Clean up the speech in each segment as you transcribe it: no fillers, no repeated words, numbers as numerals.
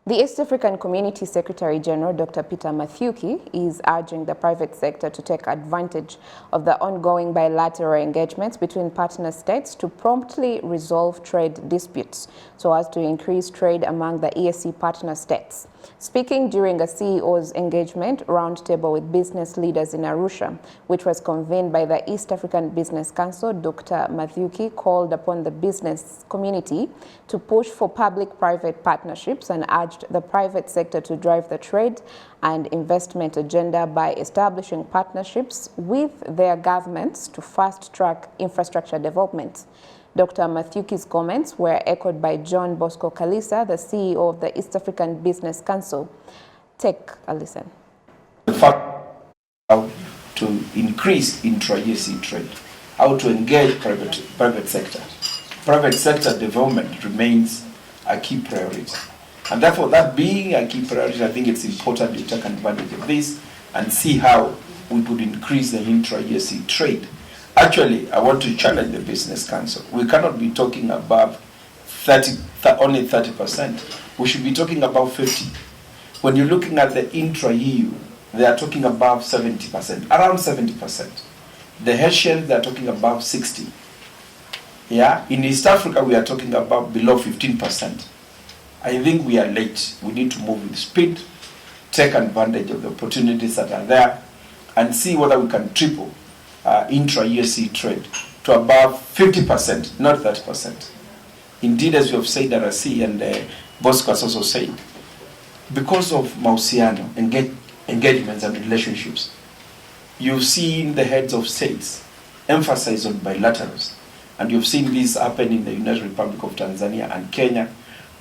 The East African Community Secretary General, Dr. Peter Mathuki, is urging the private sector to take advantage of the ongoing bilateral engagements between partner states to promptly resolve trade disputes so as to increase trade among the EAC partner states. Speaking during a CEO's engagement roundtable with business leaders in Arusha, which was convened by the East African Business Council, Dr. Mathuki called upon the business community to push for public-private partnerships and urged the private sector to drive the trade and investment agenda by establishing partnerships with their governments to fast-track infrastructure development. Dr. Mathuki's comments were echoed by John Bosco KALISA, the CEO of the East African Business Council. Take a listen. The fact how to increase intra-EAC trade, how to engage private sector. Private sector development remains a key priority. And therefore, that being a key priority, I think it's important to take advantage of this and see how we could increase the intra-EAC trade. Actually, I want to challenge the Business Council. We cannot be talking about only 30%. We should be talking about 50. When you're looking at the intra-EU, they are talking about 70%, around 70%. The Haitians, they are talking about 60. Yeah, in East Africa, we are talking about below 15%. I think we are late. We need to move with speed, take advantage of the opportunities that are there, and see whether we can triple intra-EAC trade to above 50%, not 30%. Indeed, as we have said, RC and Bosco has also said, because of Mausiano, engagements and relationships, you've seen the heads of states emphasize on bilaterals. And you've seen this happen in the United Republic of Tanzania and Kenya.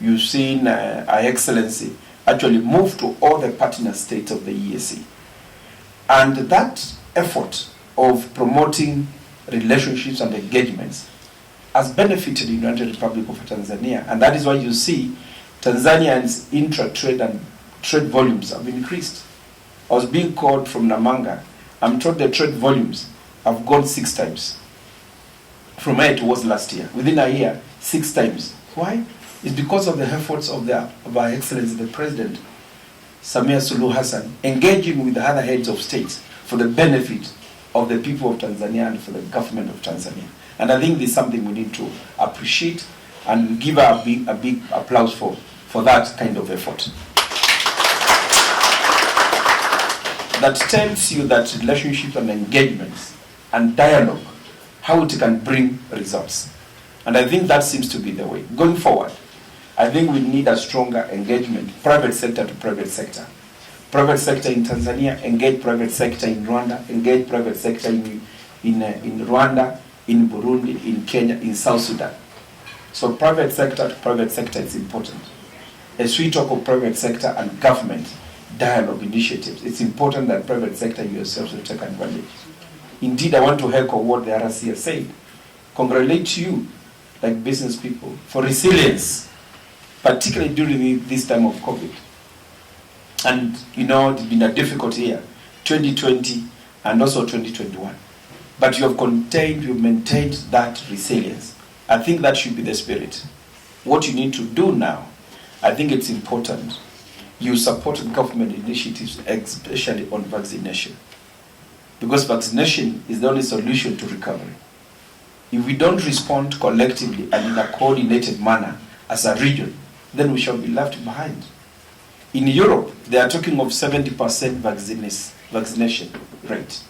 You've seen Her Excellency actually move to all the partner states of the EAC. And that effort of promoting relationships and engagements has benefited the United Republic of Tanzania. And that is why you see Tanzania's intra-trade and trade volumes have increased. I was being called from Namanga. I'm told the trade volumes have gone 6 times. From where it was last year. Within a year, 6 times. Why? It's because of the efforts of Her Excellency, the President, Samia Suluhu Hassan, engaging with the other heads of states for the benefit of the people of Tanzania and for the government of Tanzania. And I think this is something we need to appreciate and give a big applause for that kind of effort. That tells you that relationships and engagements and dialogue, how it can bring results. And I think that seems to be the way. Going forward, I think we need a stronger engagement, private sector to private sector. Private sector in Tanzania, engage private sector in Rwanda, engage private sector in Rwanda, in Burundi, in Kenya, in South Sudan. So private sector to private sector is important. As we talk of private sector and government dialogue initiatives, it's important that private sector yourselves will take advantage. Indeed, I want to echo what the RC has said. Congratulate you, like business people, for resilience, particularly during this time of COVID. And, you know, it's been a difficult year, 2020 and also 2021. But you have maintained that resilience. I think that should be the spirit. What you need to do now, I think it's important, you support government initiatives, especially on vaccination. Because vaccination is the only solution to recovery. If we don't respond collectively and in a coordinated manner as a region, then we shall be left behind. In Europe, they are talking of 70% vaccination rate.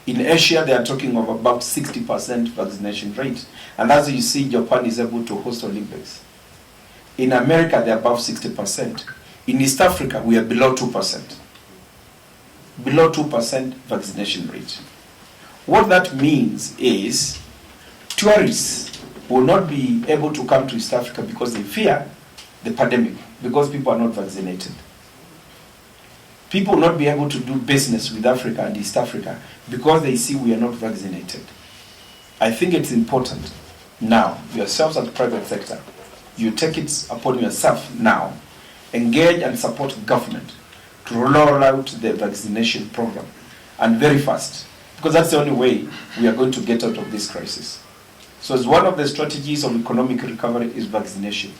In Asia, they are talking of about 60% vaccination rate. And as you see, Japan is able to host Olympics. In America, they are above 60%. In East Africa, we are below 2%. Below 2% vaccination rate. What that means is tourists will not be able to come to East Africa because they fear the pandemic, because people are not vaccinated. People will not be able to do business with Africa and East Africa because they see we are not vaccinated. I think it's important now, yourselves as the private sector, you take it upon yourself now, engage and support government to roll out the vaccination program, and very fast, because that's the only way we are going to get out of this crisis. So as one of the strategies of economic recovery is vaccination.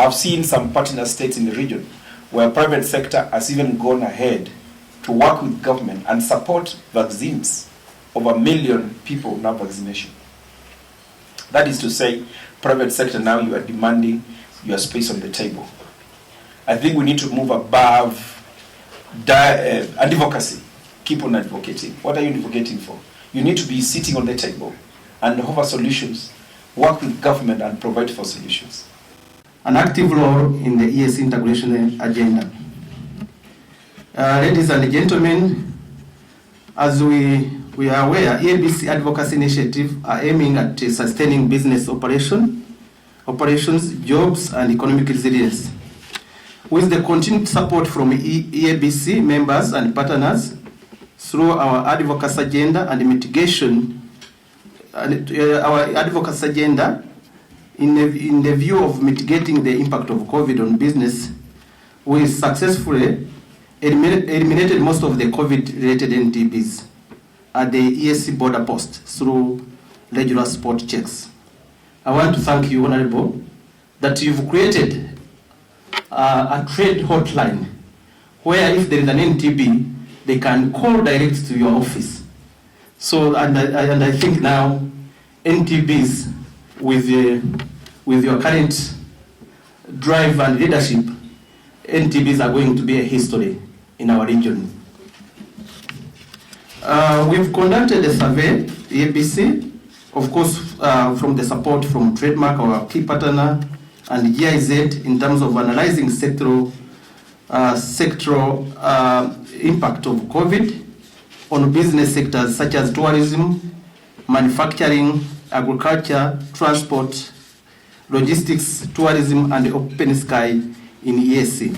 I've seen some partner states in the region where private sector has even gone ahead to work with government and support vaccines. Over 1 million people now vaccination. That is to say, private sector now you are demanding your space on the table. I think we need to move above advocacy. Keep on advocating. What are you advocating for? You need to be sitting on the table and offer solutions, work with government and provide for solutions. An active role in the EAC integration agenda. Ladies and gentlemen, as we are aware, EABC advocacy initiatives are aiming at sustaining business operations, jobs, and economic resilience. With the continued support from EABC members and partners through our advocacy agenda and mitigation, our advocacy agenda in the view of mitigating the impact of COVID on business, we successfully eliminated most of the COVID-related NTBs at the EAC border post through regular spot checks. I want to thank you, Honorable, that you've created a trade hotline where if there is an NTB, they can call direct to your office. So, and I think now NTBs with your current drive and leadership, NTBs are going to be a history in our region. We've conducted a survey, EABC, of course, from the support from Trademark, our key partner, and GIZ in terms of analyzing sectoral impact of COVID on business sectors such as tourism, manufacturing, agriculture, transport, logistics, tourism, and open sky in EAC.